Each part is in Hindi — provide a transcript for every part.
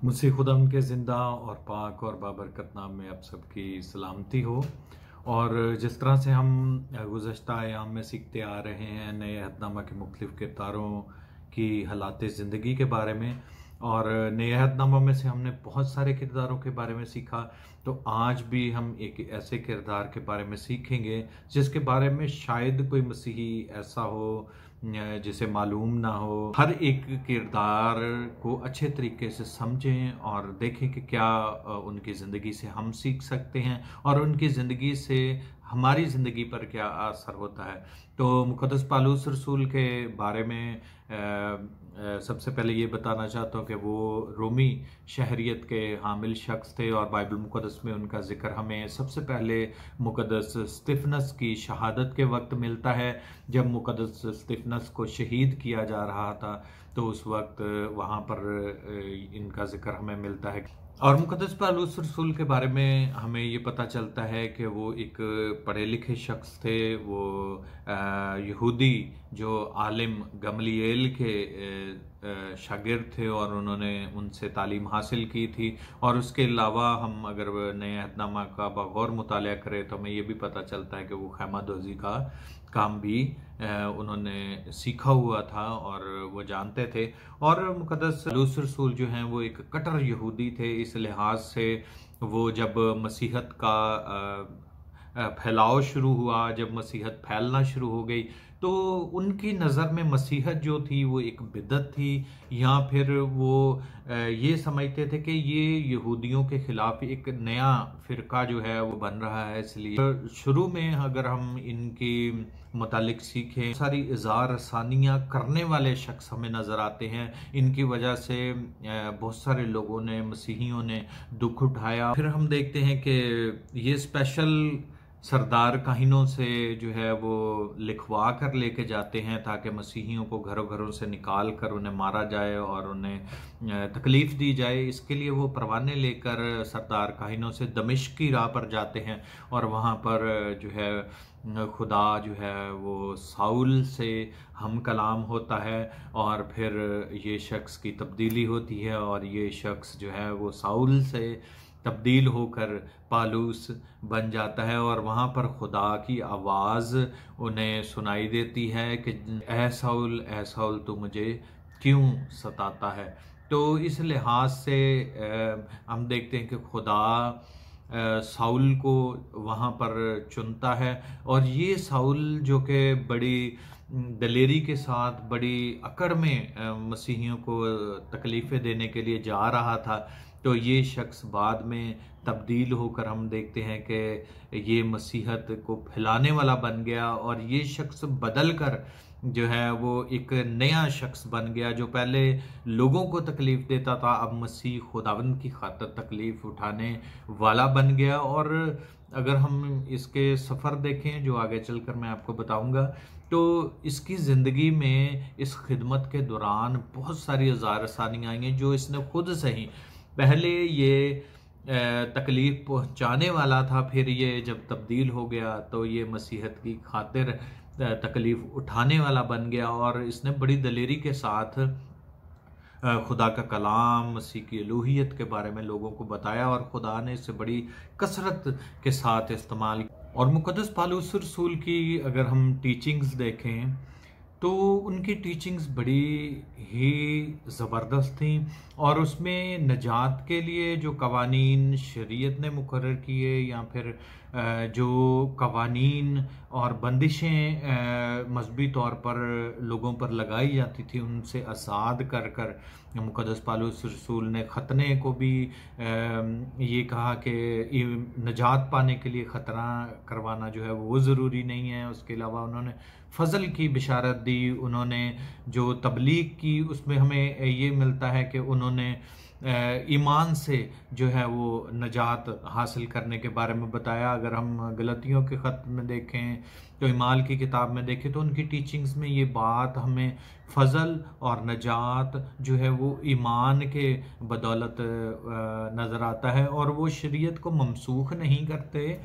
मुझसे खुदा उनके ज़िंदा और पाक और बाबरकत नाम में आप सबकी सलामती हो। और जिस तरह से हम गुज़श्ता अयाम में सीखते आ रहे हैं नए अहदनामा के मुख्तलिफ़ किरदारों की हालात ज़िंदगी के बारे में, और नए अहदनामा में से हमने बहुत सारे किरदारों के बारे में सीखा, तो आज भी हम एक ऐसे किरदार के बारे में सीखेंगे जिसके बारे में शायद कोई मसीही ऐसा हो जिसे मालूम ना हो। हर एक किरदार को अच्छे तरीके से समझें और देखें कि क्या उनकी ज़िंदगी से हम सीख सकते हैं और उनकी ज़िंदगी से हमारी ज़िंदगी पर क्या असर होता है। तो मुक़द्दस पालूस रसूल के बारे में सबसे पहले ये बताना चाहता हूँ कि वो रोमी शहरियत के हामिल शख्स थे, और बाइबल मुक़द्दस में उनका ज़िक्र हमें सबसे पहले मुक़द्दस स्तिफनस की शहादत के वक्त मिलता है। जब मुक़द्दस स्तिफनस को शहीद किया जा रहा था तो उस वक्त वहाँ पर इनका ज़िक्र हमें मिलता है। और मुक़द्दस पालूस रसूल के बारे में हमें ये पता चलता है कि वो एक पढ़े लिखे शख्स थे। वो यहूदी जो आलिम गमलीएल के शागिर्द थे और उन्होंने उनसे तालीम हासिल की थी। और उसके अलावा हम अगर नए अहदनामा का बगौर मुताला करें तो हमें ये भी पता चलता है कि वो खैमादोज़ी का काम भी उन्होंने सीखा हुआ था और वो जानते थे। और मुक़द्दस पालूस रसूल जो हैं वो एक कट्टर यहूदी थे। इस लिहाज से वो जब मसीहत का फैलाव शुरू हुआ, जब मसीहत फैलना शुरू हो गई, तो उनकी नज़र में मसीहत जो थी वो एक बिदअत थी, या फिर वो ये समझते थे कि ये यहूदियों के ख़िलाफ़ एक नया फ़िरका जो है वो बन रहा है। इसलिए शुरू में अगर हम इनकी मुतालिक सीखें, सारी इज़हार रसानियाँ करने वाले शख्स हमें नज़र आते हैं। इनकी वजह से बहुत सारे लोगों ने, मसीहियों ने दुख उठाया। फिर हम देखते हैं कि ये स्पेशल सरदार काहिनों से जो है वो लिखवा कर लेके जाते हैं ताकि मसीहियों को घरों घरों से निकाल कर उन्हें मारा जाए और उन्हें तकलीफ़ दी जाए। इसके लिए वो परवाने लेकर सरदार काहिनों से दमिश्क की राह पर जाते हैं, और वहाँ पर जो है खुदा जो है वो साउल से हम कलाम होता है, और फिर ये शख्स की तब्दीली होती है और ये शख्स जो है वो साउल से तब्दील होकर पालूस बन जाता है। और वहाँ पर खुदा की आवाज़ उन्हें सुनाई देती है कि ऐ साउल तू मुझे क्यों सताता है। तो इस लिहाज से हम देखते हैं कि खुदा साउल को वहाँ पर चुनता है, और ये साउल जो कि बड़ी दलेरी के साथ, बड़ी अकड़ में मसीहियों को तकलीफ़ें देने के लिए जा रहा था, तो ये शख्स बाद में तब्दील होकर हम देखते हैं कि ये मसीहत को फैलाने वाला बन गया, और ये शख्स बदल कर जो है वो एक नया शख्स बन गया। जो पहले लोगों को तकलीफ़ देता था, अब मसीह खुदावंद की खातिर तकलीफ़ उठाने वाला बन गया। और अगर हम इसके सफ़र देखें जो आगे चलकर मैं आपको बताऊंगा, तो इसकी ज़िंदगी में इस खिदमत के दौरान बहुत सारी आज़ार आसानियाँ आई हैं जो इसने खुद सही। पहले ये तकलीफ़ पहुंचाने वाला था, फिर ये जब तब्दील हो गया तो ये मसीहत की खातिर तकलीफ़ उठाने वाला बन गया, और इसने बड़ी दलेरी के साथ खुदा का कलाम, मसीह की अलूहियत के बारे में लोगों को बताया, और खुदा ने इसे बड़ी कसरत के साथ इस्तेमाल। और मुक़द्दस पालूस रसूल की अगर हम टीचिंग्स देखें तो उनकी टीचिंग्स बड़ी ही ज़बरदस्त थी, और उसमें नजात के लिए जो कवानीन शरीयत ने मुकर्रर किए, या फिर जो कवानीन और बंदिशें मजहबी तौर पर लोगों पर लगाई जाती थी, उनसे आज़ाद कर कर मुक़द्दस पालूस रसूल ने ख़तने को भी ये कहा कि नजात पाने के लिए ख़तना करवाना जो है वो ज़रूरी नहीं है। उसके अलावा उन्होंने फ़ज़ल की बिशारत दी, उन्होंने जो तबलीग की उसमें हमें ये मिलता है कि उन्होंने ईमान से जो है वो नजात हासिल करने के बारे में बताया। अगर हम गलतियों के ख़त में देखें, तो इमाल की किताब में देखें, तो उनकी टीचिंग्स में ये बात हमें फ़ज़ल और नजात जो है वो ईमान के बदौलत नज़र आता है, और वो शरीयत को ममसूख नहीं करते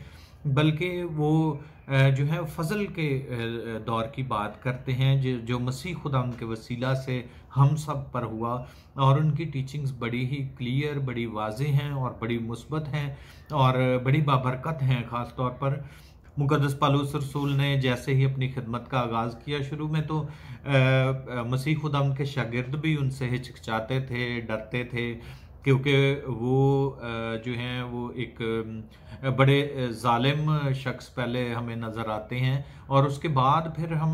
बल्कि वो जो है फ़ज़ल के दौर की बात करते हैं जो मसीह खुदा उनके वसीला से हम सब पर हुआ। और उनकी टीचिंग्स बड़ी ही क्लियर, बड़ी वाज़ेह हैं और बड़ी मुस्बत हैं और बड़ी बाबरकत हैं। ख़ास तौर पर मुक़द्दस पौलुस रसूल ने जैसे ही अपनी खिदमत का आगाज़ किया, शुरू में तो मसीह खुदा उनके शागिर्द भी उनसे हिचकिचाते थे, डरते थे, क्योंकि वो जो हैं वो एक बड़े ज़ालिम शख्स पहले हमें नज़र आते हैं। और उसके बाद फिर हम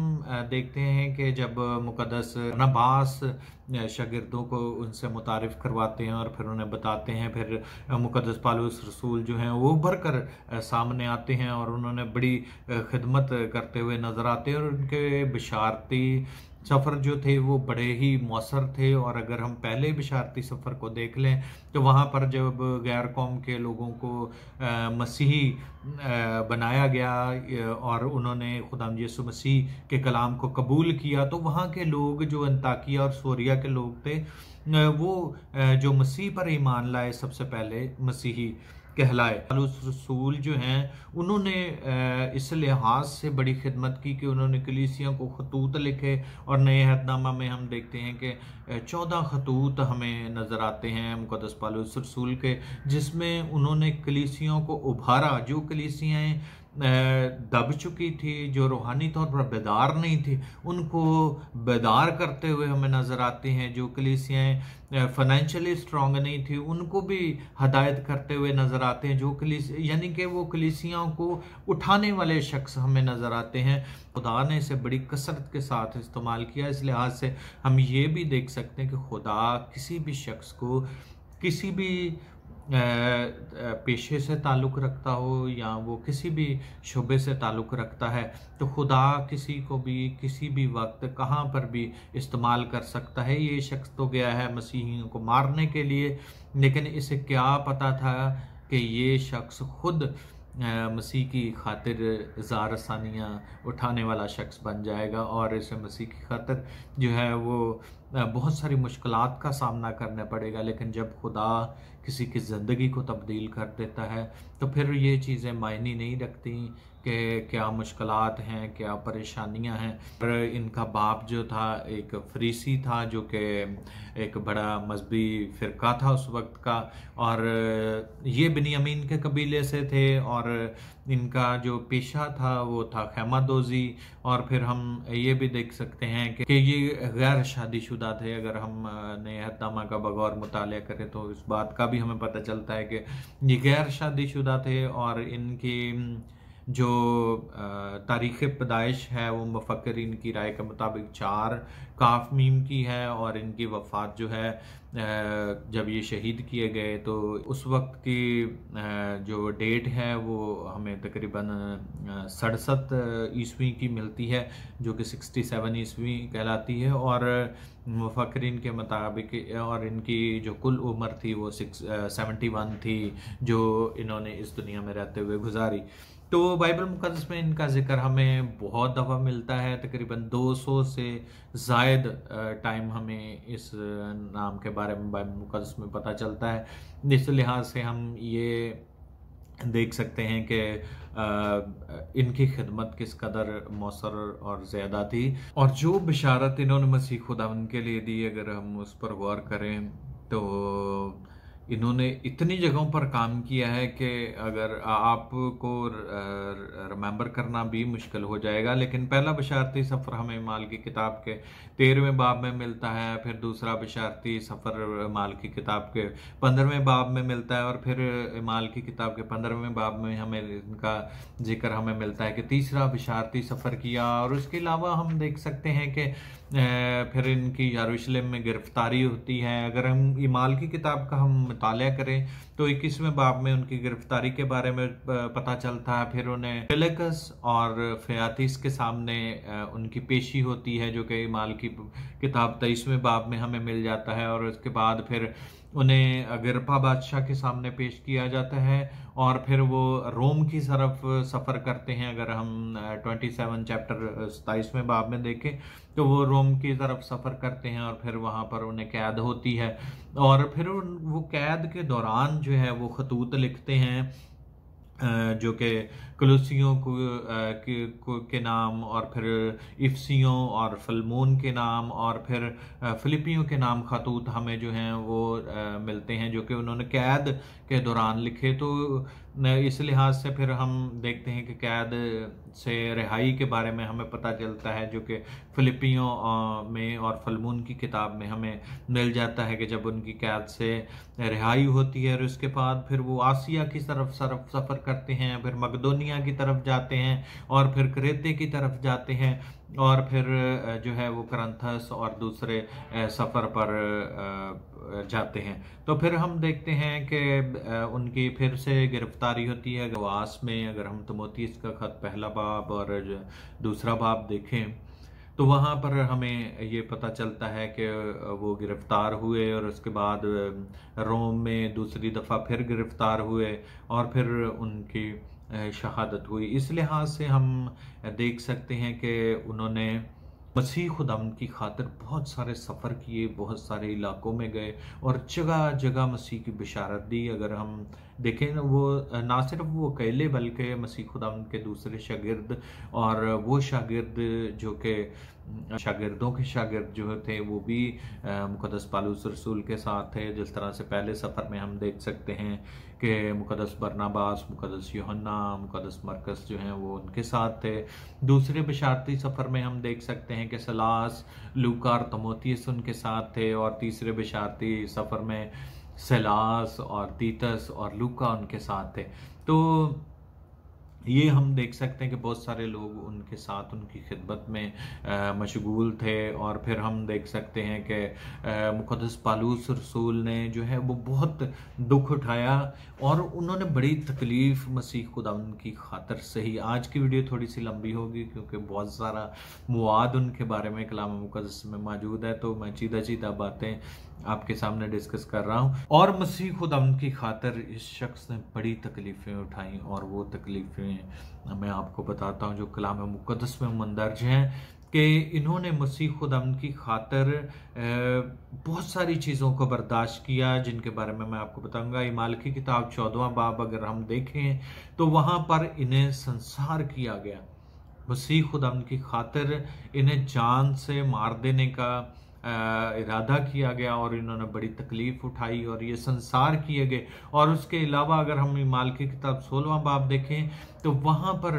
देखते हैं कि जब मुक़द्दस बरनबास शागिर्दों को उनसे मुतारिफ़ करवाते हैं और फिर उन्हें बताते हैं, फिर मुक़द्दस पौलुस रसूल जो हैं वो उभर कर सामने आते हैं और उन्होंने बड़ी खिदमत करते हुए नज़र आते हैं। और उनके बशारती सफ़र जो थे वो बड़े ही मौसर थे। और अगर हम पहले बशारती सफ़र को देख लें तो वहाँ पर जब गैर कौम के लोगों को मसीही बनाया गया और उन्होंने खुदाम यीशु मसीह के कलाम को कबूल किया, तो वहाँ के लोग जो अंताकिया और सोरिया के लोग थे वो जो मसीह पर ईमान लाए सबसे पहले मसीही कहलाए। पौलुस रसूल जो हैं उन्होंने इस लिहाज से बड़ी खिदमत की कि उन्होंने कलीसियों को खतूत लिखे। और नए अहदनामा में हम देखते हैं कि 14 खतूत हमें नज़र आते हैं मुक़द्दस पौलुस रसूल के, जिसमें उन्होंने कलीसियों को उभारा। जो कलीसियाँ दब चुकी थी, जो रूहानी तौर पर बेदार नहीं थी, उनको बेदार करते हुए हमें नज़र आते हैं। जो कलीसियाँ फाइनेंशियली स्ट्रॉन्ग नहीं थी, उनको भी हदायत करते हुए नज़र आते हैं। जो यानी कि वो कलीसियाओं को उठाने वाले शख्स हमें नज़र आते हैं। खुदा ने इसे बड़ी कसरत के साथ इस्तेमाल किया। इस लिहाज से हम ये भी देख सकते हैं कि खुदा किसी भी शख्स को किसी भी पेशे से ताल्लुक़ रखता हो या वो किसी भी शोबे से ताल्लुक़ रखता है, तो खुदा किसी को भी किसी भी वक्त कहाँ पर भी इस्तेमाल कर सकता है। ये शख्स तो गया है मसीहियों को मारने के लिए, लेकिन इसे क्या पता था कि ये शख्स खुद मसीह की खातिर ज़ार आसानियाँ उठाने वाला शख्स बन जाएगा और इसे मसीह की खातिर जो है वो बहुत सारी मुश्किलात का सामना करना पड़ेगा। लेकिन जब खुदा किसी की ज़िंदगी को तब्दील कर देता है तो फिर ये चीज़ें मायने नहीं रखती कि क्या मुश्किलात हैं, क्या परेशानियां हैं। पर इनका बाप जो था एक फरीसी था, जो कि एक बड़ा मजहबी फ़िरका था उस वक्त का, और ये बिन्यामीन के कबीले से थे और इनका जो पेशा था वो था खैमादोज़ी। और फिर हम ये भी देख सकते हैं कि ये गैर शादीशुदा थे। अगर हम नए अहदनामा का बगौर मुतालिया करें तो इस बात का भी हमें पता चलता है कि ये गैर शादीशुदा थे। और इनकी जो तारीख़ पैदाइश है वो मुफक्किरीन की राय के मुताबिक 4 काफ मीम की है। और इनकी वफ़ात जो है जब ये शहीद किए गए तो उस वक्त की जो डेट है वो हमें तकरीबन 67 ईस्वी की मिलती है, जो कि 67 ईस्वी कहलाती है। और मुफक्किरीन के मुताबिक और इनकी जो कुल उम्र थी वो 71 थी, जो इन्होंने इस दुनिया में रहते हुए गुजारी। तो बाइबल मुक़द्दस में इनका ज़िक्र हमें बहुत दफ़ा मिलता है, तकरीबन 200 से ज़ायद टाइम हमें इस नाम के बारे में बाइबल मुक़द्दस में पता चलता है। इस लिहाज से हम ये देख सकते हैं कि इनकी खिदमत किस कदर मौसर और ज़्यादा थी। और जो बिशारत इन्होंने मसीह खुदा उनके लिए दी, अगर हम उस पर गौर करें तो इन्होंने इतनी जगहों पर काम किया है कि अगर आपको रिमेंबर करना भी मुश्किल हो जाएगा। लेकिन पहला बशारती सफ़र हमें माल की किताब के 13वें बाब में मिलता है, फिर दूसरा बशारती सफ़र माल की किताब के 15वें बाब में मिलता है, और फिर माल की किताब के 15वें बाब में हमें इनका जिक्र हमें मिलता है कि तीसरा बशारती सफ़र किया। और उसके अलावा हम देख सकते हैं कि फिर इनकी यरूशलेम में गिरफ्तारी होती है। अगर हम ईमाल की किताब का हम मुतालिया करें तो 21वें बाब में उनकी गिरफ्तारी के बारे में पता चलता है। फिर उन्हें फेलिक्स और फ़यातिस के सामने उनकी पेशी होती है, जो कि ईमाल की किताब 23वें बाब में हमें मिल जाता है। और उसके बाद फिर उन्हें अगिरपा बादशाह के सामने पेश किया जाता है और फिर वो रोम की तरफ सफ़र करते हैं। अगर हम 27 चैप्टर 27वें बाब में देखें तो वो रोम की तरफ सफ़र करते हैं और फिर वहाँ पर उन्हें कैद होती है। और फिर वो कैद के दौरान जो है वो खतूत लिखते हैं जो कि कलूसियों के नाम, और फिर इफ्सियों और फलमून के नाम, और फिर फिलिपियों के नाम खतूत हमें जो हैं वो मिलते हैं, जो कि उन्होंने कैद के दौरान लिखे। तो इस लिहाज से फिर हम देखते हैं कि कैद से रिहाई के बारे में हमें पता चलता है, जो कि फिलिपियों में और फलमून की किताब में हमें मिल जाता है कि जब उनकी कैद से रिहाई होती है और उसके बाद फिर वो आसिया की तरफ सफ़र करते हैं, फिर मकदोनिया की तरफ जाते हैं, और फिर क्रेते की तरफ जाते हैं, और फिर जो है वो करंथस और दूसरे सफ़र पर जाते हैं। तो फिर हम देखते हैं कि उनकी फिर से गिरफ्तारी होती है गवास में। अगर हम तिमोथेयुस का खत पहला बाब और दूसरा बाब देखें तो वहाँ पर हमें ये पता चलता है कि वो गिरफ्तार हुए, और उसके बाद रोम में दूसरी दफ़ा फिर गिरफ्तार हुए, और फिर उनकी शहादत हुई। इस लिहाज से हम देख सकते हैं कि उन्होंने मसीह खुदाम की खातिर बहुत सारे सफ़र किए, बहुत सारे इलाकों में गए और जगह जगह मसीह की बिशारत दी। अगर हम देखें ना, वो ना सिर्फ वो अकेले बल्कि मसीह खुदाम के दूसरे शागिर्द, और वो शागिर्द जो कि शागिर्दों के शागिर्द जो थे वो भी मुकद्दस पौलुस रसूल के साथ थे। जिस तरह से पहले सफ़र में हम देख सकते हैं कि मुकद्दस बरनबास, मुकद्दस यूहन्ना, मुकद्दस मरकस जो हैं वो उनके साथ थे। दूसरे बशारती सफ़र में हम देख सकते हैं कि सलास, लूका और तीमुथियुस उनके साथ थे, और तीसरे बशारती सफ़र में सलास और तीतस और लूका उनके साथ थे। तो ये हम देख सकते हैं कि बहुत सारे लोग उनके साथ उनकी खिदमत में मशगूल थे। और फिर हम देख सकते हैं कि मुकद्दस पौलुस रसूल ने जो है वो बहुत दुख उठाया, और उन्होंने बड़ी तकलीफ़ मसीह खुदाम की खातिर सही। आज की वीडियो थोड़ी सी लंबी होगी क्योंकि बहुत सारा मुआद उनके बारे में कलाम मुकद्दस में मौजूद है, तो मैं सीधा सीधा बातें आपके सामने डिस्कस कर रहा हूँ। और मसीह खुदाम की खातिर इस शख्स ने बड़ी तकलीफ़ें उठाई, और वो तकलीफ़ें मैं आपको बताता हूँ जो कलाम मुकद्दस में मंदर्ज हैं कि इन्होंने मसीह खुदाम की खातिर बहुत सारी चीज़ों को बर्दाश्त किया, जिनके बारे में मैं आपको बताऊंगा। इमाल की किताब 14वां बाब अगर हम देखें तो वहाँ पर इन्हें संसार किया गया। मसीह खुदाम की खातिर इन्हें जान से मार देने का इरादा किया गया, और इन्होंने बड़ी तकलीफ उठाई और ये संसार किए गए। और उसके अलावा अगर हम इमाल की किताब 16वां बाब देखें तो वहाँ पर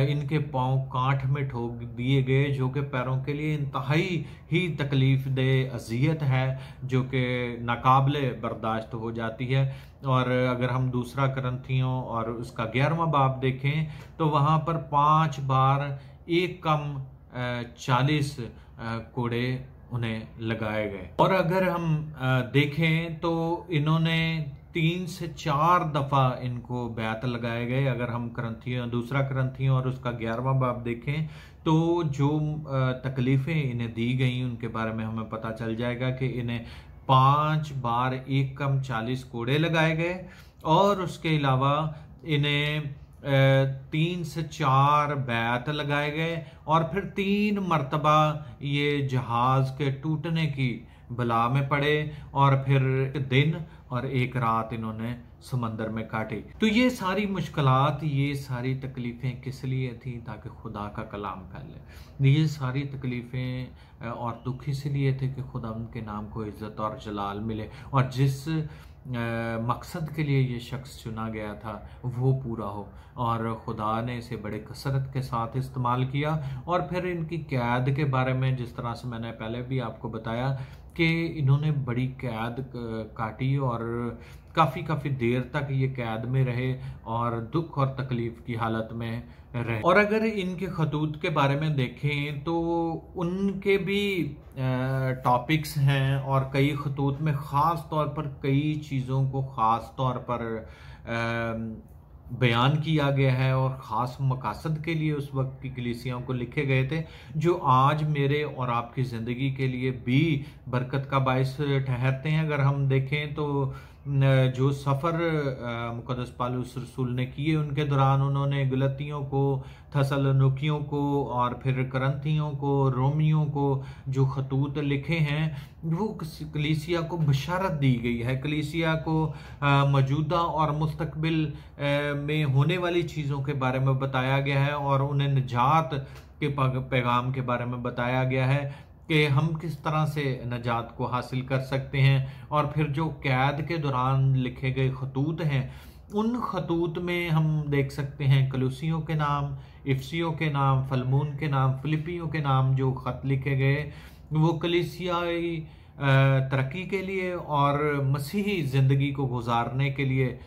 इनके पांव कांट में ठोक दिए गए, जो कि पैरों के लिए इंतहाई ही तकलीफ दे अजियत है, जो कि नाकाबिले बर्दाश्त हो जाती है। और अगर हम दूसरा करंथियों और उसका 11वां बाब देखें तो वहाँ पर 5 बार एक कम 40 कोड़े उन्हें लगाए गए। और अगर हम देखें तो इन्होंने 3 से 4 दफा इनको बैत लगाए गए। अगर हम दूसरा करंथियों और उसका 11वां बाब देखें तो जो तकलीफें इन्हें दी गई उनके बारे में हमें पता चल जाएगा कि इन्हें 5 बार एक कम 40 कोड़े लगाए गए, और उसके अलावा इन्हें 3 से 4 बैत लगाए गए, और फिर 3 मर्तबा ये जहाज के टूटने की बला में पड़े, और फिर दिन और एक रात इन्होंने समंदर में काटी। तो ये सारी मुश्किलात, ये सारी तकलीफें किस लिए थी? ताकि खुदा का कलाम फैले। ये सारी तकलीफें और दुख इसलिए थे कि खुदा के नाम को इज्जत और जलाल मिले, और जिस मकसद के लिए ये शख्स चुना गया था वो पूरा हो। और खुदा ने इसे बड़े कसरत के साथ इस्तेमाल किया। और फिर इनकी कैद के बारे में, जिस तरह से मैंने पहले भी आपको बताया कि इन्होंने बड़ी कैद काटी, और काफ़ी देर तक ये कैद में रहे और दुख और तकलीफ की हालत में रहे। और अगर इनके खतूत के बारे में देखें तो उनके भी टॉपिक्स हैं, और कई खतूत में ख़ास तौर पर कई चीज़ों को ख़ास तौर पर बयान किया गया है, और ख़ास मकासद के लिए उस वक्त की कलीसियाओं को लिखे गए थे, जो आज मेरे और आपकी ज़िंदगी के लिए भी बरकत का बायस ठहरते हैं। अगर हम देखें तो जो सफ़र मुक़द्दस पौलुस रसूल ने किए उनके दौरान उन्होंने गलतियों को, थस्सलुनीकियों को और फिर करंथियों को, रोमियों को जो खतूत लिखे हैं वो कलीसिया को बशारत दी गई है। कलीसिया को मौजूदा और मुस्तकबिल में होने वाली चीज़ों के बारे में बताया गया है और उन्हें निजात के पैगाम के बारे में बताया गया है कि हम किस तरह से नजात को हासिल कर सकते हैं। और फिर जो कैद के दौरान लिखे गए खतूत हैं उन खतूत में हम देख सकते हैं कलूसियों के नाम, इफसियों के नाम, फलमून के नाम, फिलिपियों के नाम जो ख़त लिखे गए वो कलीसियाई तरक्की के लिए और मसीही ज़िंदगी को गुजारने के लिए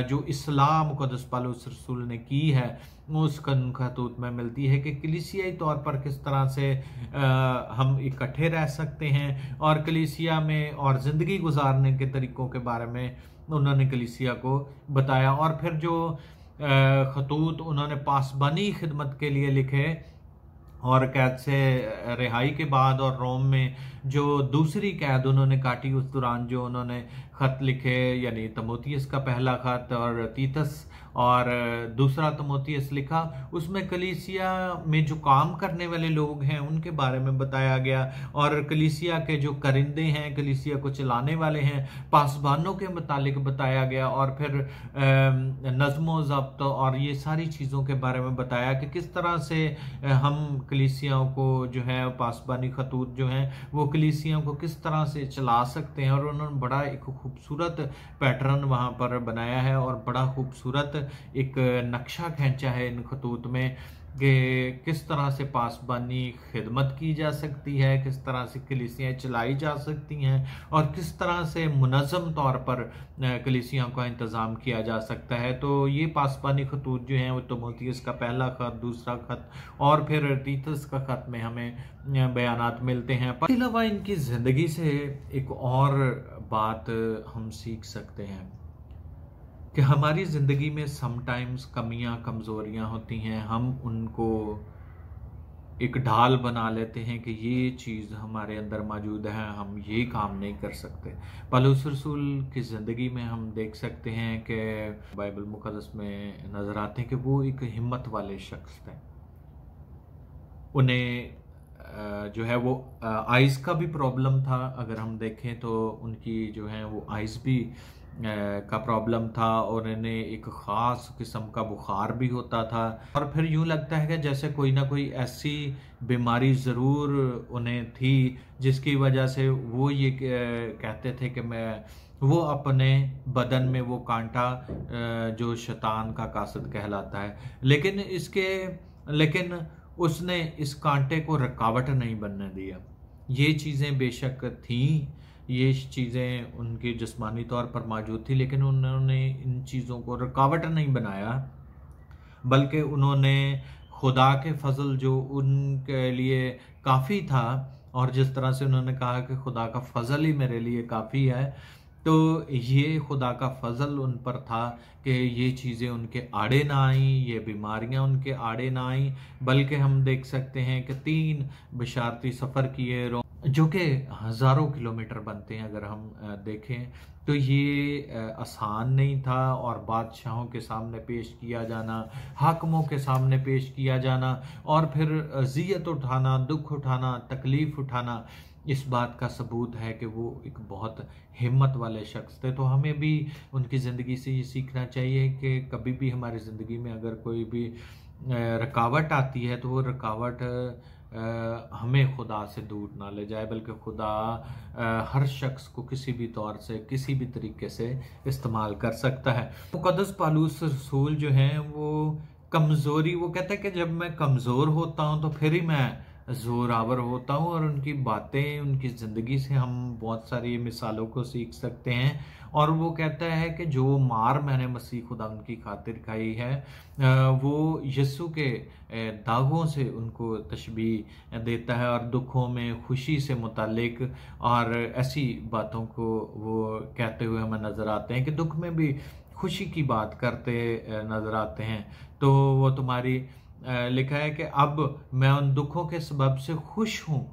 जो इस्लाम मुक़द्दस पौलुस रसूल ने की है उस खतूत में मिलती है कि कलीसियाई तौर पर किस तरह से हम इकट्ठे रह सकते हैं और कलीसिया में और ज़िंदगी गुजारने के तरीक़ों के बारे में उन्होंने कलीसिया को बताया। और फिर जो खतूत उन्होंने पासबानी खिदमत के लिए लिखे और कैद से रिहाई के बाद और रोम में जो दूसरी कैद उन्होंने काटी उस दौरान जो उन्होंने ख़त लिखे, यानी तीमुथियुस का पहला ख़त और तीतस और दूसरा तीमुथियुस लिखा, उसमें कलीसिया में जो काम करने वाले लोग हैं उनके बारे में बताया गया और कलीसिया के जो करिंदे हैं, कलीसिया को चलाने वाले हैं, पासबानों के मुतालिक बताया गया और फिर नज़्म ज़ब्त और ये सारी चीज़ों के बारे में बताया कि किस तरह से हम कलीसियाओं को जो है पासबानी खतूत जो हैं वो कलीसियाओं को किस तरह से चला सकते हैं। और उन्होंने बड़ा एक खूबसूरत पैटर्न वहाँ पर बनाया है और बड़ा खूबसूरत एक नक्शा खींचा है इन खतूत में कि किस तरह से पासबानी खिदमत की जा सकती है, किस तरह से कलीसियाँ चलाई जा सकती हैं और किस तरह से मुनज़्ज़म तौर पर कलीसियाँ का इंतज़ाम किया जा सकता है। तो ये पासबानी खतूत जो हैं वो तीमुथियुस का पहला ख़त, दूसरा ख़त और फिर तीतस का ख़त में हमें बयानात मिलते हैं। इसके अलावा इनकी ज़िंदगी से एक और बात हम सीख सकते हैं कि हमारी ज़िंदगी में समटाइम्स कमियां, कमज़ोरियां होती हैं, हम उनको एक ढाल बना लेते हैं कि ये चीज़ हमारे अंदर मौजूद है, हम ये काम नहीं कर सकते। पौलुस रसूल की ज़िंदगी में हम देख सकते हैं कि बाइबल मुक़द्दस में नज़र आते हैं कि वो एक हिम्मत वाले शख्स थे। उन्हें जो है वो आइज़ का भी प्रॉब्लम था, अगर हम देखें तो उनकी जो है वो आइज़ भी का प्रॉब्लम था और इन्हें एक ख़ास किस्म का बुखार भी होता था और फिर यूँ लगता है कि जैसे कोई ना कोई ऐसी बीमारी ज़रूर उन्हें थी जिसकी वजह से वो ये कहते थे कि वो अपने बदन में वो कांटा जो शैतान का कासद कहलाता है, लेकिन उसने इस कांटे को रुकावट नहीं बनने दिया। ये चीज़ें बेशक थीं, ये चीज़ें उनके जिस्मानी तौर पर मौजूद थी, लेकिन उन्होंने इन चीज़ों को रुकावट नहीं बनाया, बल्कि उन्होंने खुदा के फजल जो उनके लिए काफ़ी था और जिस तरह से उन्होंने कहा कि खुदा का फजल ही मेरे लिए काफ़ी है, तो ये खुदा का फजल उन पर था कि ये चीज़ें उनके आड़े ना आईं, ये बीमारियां उनके आड़े ना आईं, बल्कि हम देख सकते हैं कि 3 बशारती सफ़र किए जो कि हज़ारों किलोमीटर बनते हैं अगर हम देखें तो ये आसान नहीं था। और बादशाहों के सामने पेश किया जाना, हाकिमों के सामने पेश किया जाना और फिर अज़ियत उठाना, दुख उठाना, तकलीफ़ उठाना, इस बात का सबूत है कि वो एक बहुत हिम्मत वाले शख्स थे। तो हमें भी उनकी ज़िंदगी से ये सीखना चाहिए कि कभी भी हमारी ज़िंदगी में अगर कोई भी रुकावट आती है तो वो रुकावट हमें खुदा से दूर ना ले जाए, बल्कि खुदा हर शख्स को किसी भी तौर से, किसी भी तरीके से इस्तेमाल कर सकता है। मुक़द्दस पौलुस रसूल जो हैं वो कमज़ोरी, वो कहते हैं कि जब मैं कमज़ोर होता हूँ तो फिर ही मैं ज़ोरावर होता हूँ। और उनकी बातें, उनकी ज़िंदगी से हम बहुत सारी मिसालों को सीख सकते हैं। और वो कहता है कि जो मार मैंने मसीह खुदा उनकी खातिर खाई है वो यीशु के दागों से उनको तशबीह देता है और दुखों में खुशी से मुतालिक और ऐसी बातों को वो कहते हुए हमें नज़र आते हैं कि दुख में भी खुशी की बात करते नज़र आते हैं। तो वो तुम्हारी लिखा है कि अब मैं उन दुखों के सबब से खुश हूँ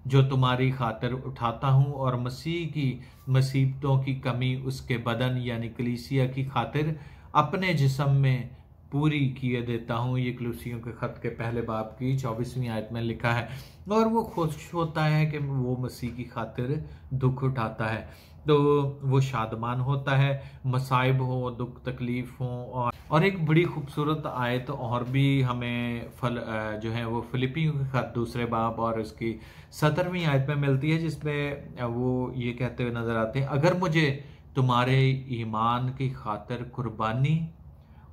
जो तुम्हारी खातिर उठाता हूँ, और मसीह की मुसीबतों की कमी उसके बदन यानी कलीसिया की खातिर अपने जिस्म में पूरी किए देता हूँ। ये कलूसियों के खत के पहले बाब की 24वीं आयत में लिखा है। और वो खुश होता है कि वो मसीह की खातिर दुख उठाता है, तो वो शादमान होता है, मसाइब हो, दुख तकलीफ हो। और एक बड़ी खूबसूरत आयत और भी हमें जो है वो फिलिपियों के खत दूसरे बाब और उसकी 17वीं आयत में मिलती है, जिसमें वो ये कहते हुए नजर आते हैं, अगर मुझे तुम्हारे ईमान की खातिर कुर्बानी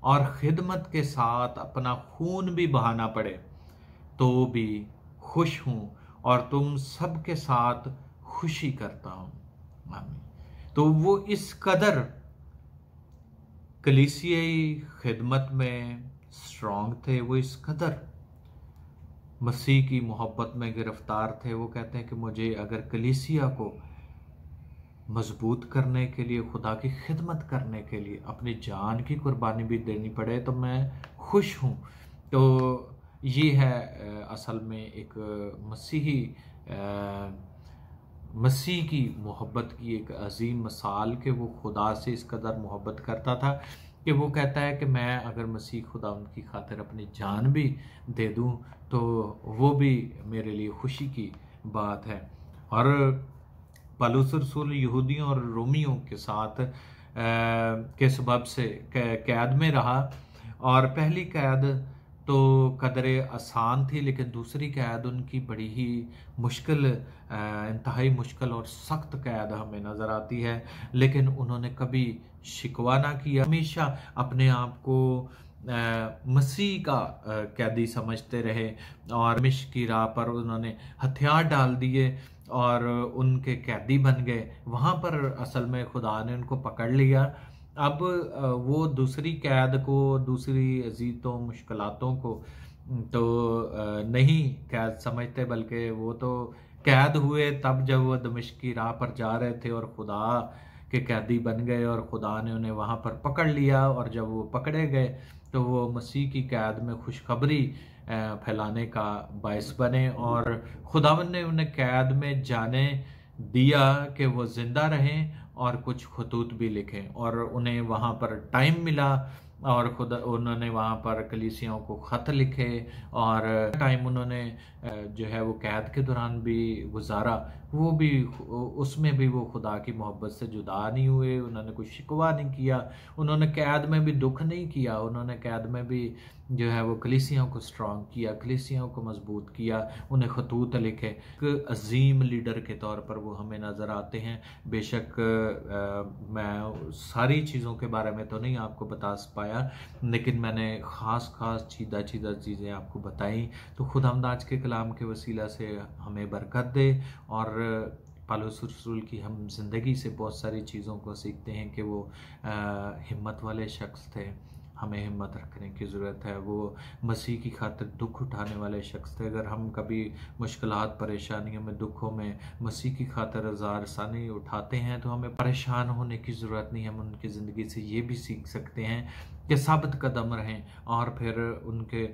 और खिदमत के साथ अपना खून भी बहाना पड़े तो भी खुश हूं और तुम सबके साथ खुशी करता हूं। आमीन। तो वो इस कदर कलीसियाई खिदमत में स्ट्रांग थे, वो इस कदर मसीह की मोहब्बत में गिरफ्तार थे। वो कहते हैं कि मुझे अगर कलीसिया को मजबूत करने के लिए, खुदा की खिदमत करने के लिए अपनी जान की कुर्बानी भी देनी पड़े तो मैं खुश हूँ। तो ये है असल में एक मसीह की मोहब्बत की एक अजीम मिसाल कि वो खुदा से इस कदर मोहब्बत करता था कि वो कहता है कि मैं अगर मसीह खुदा उनकी खातिर अपनी जान भी दे दूं तो वो भी मेरे लिए खुशी की बात है। और पौलुस रसूल यहूदियों और रोमियों के साथ के सबब से कैद में रहा, और पहली कैद तो कदरे आसान थी, लेकिन दूसरी कैद उनकी बड़ी ही मुश्किल, इंतहाई मुश्किल और सख्त कैद हमें नज़र आती है। लेकिन उन्होंने कभी शिकवा ना किया, हमेशा अपने आप को मसीह का कैदी समझते रहे, और मिश की राह पर उन्होंने हथियार डाल दिए और उनके कैदी बन गए। वहाँ पर असल में खुदा ने उनको पकड़ लिया। अब वो दूसरी कैद को, दूसरी अजीतों मुश्किलातों को तो नहीं कैद समझते, बल्कि वो तो कैद हुए तब जब वो दमिश्क की राह पर जा रहे थे और खुदा के कैदी बन गए और खुदा ने उन्हें वहाँ पर पकड़ लिया। और जब वो पकड़े गए तो वो मसीह की कैद में खुशखबरी फैलाने का बायस बने, और खुदावंद ने उन्हें कैद में जाने दिया कि वो जिंदा रहें और कुछ खतूत भी लिखें। और उन्हें वहाँ पर टाइम मिला और खुदा उन्होंने वहाँ पर कलीसियाओं को ख़त लिखे, और टाइम उन्होंने जो है वो कैद के दौरान भी गुजारा, वो भी उसमें भी वो खुदा की मोहब्बत से जुदा नहीं हुए। उन्होंने कुछ शिकवा नहीं किया, उन्होंने कैद में भी दुख नहीं किया, उन्होंने कैद में भी जो है वो कलीसियाओं को स्ट्रांग किया, कलीसियाओं को मजबूत किया, उन्हें खतूत लिखे। एक अजीम लीडर के तौर पर वो हमें नज़र आते हैं। बेशक मैं सारी चीज़ों के बारे में तो नहीं आपको बता पाया, लेकिन मैंने ख़ास चीज़ा चीज़ें आपको बताई। तो खुदावंद आज के कलाम के वसीला से हमें बरकत दे, और पौलुस रसूल की हम ज़िंदगी से बहुत सारी चीज़ों को सीखते हैं कि वो हिम्मत वाले शख्स थे। हमें हिम्मत रखने की ज़रूरत है। वो मसीह की खातिर दुख उठाने वाले शख्स थे। अगर हम कभी मुश्किलात, परेशानियों में, दुखों में मसीह की खातिर आसानी उठाते हैं तो हमें परेशान होने की ज़रूरत नहीं। हम उनकी ज़िंदगी से ये भी सीख सकते हैं कि साबित कदम रहें और फिर उनके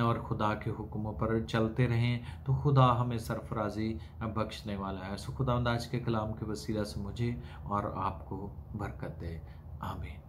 और खुदा के हुक्मों पर चलते रहें, तो खुदा हमें सरफराजी बख्शने वाला है। सो खुदा आज के कलाम के वसीला से मुझे और आपको बरकत दे। आमीन।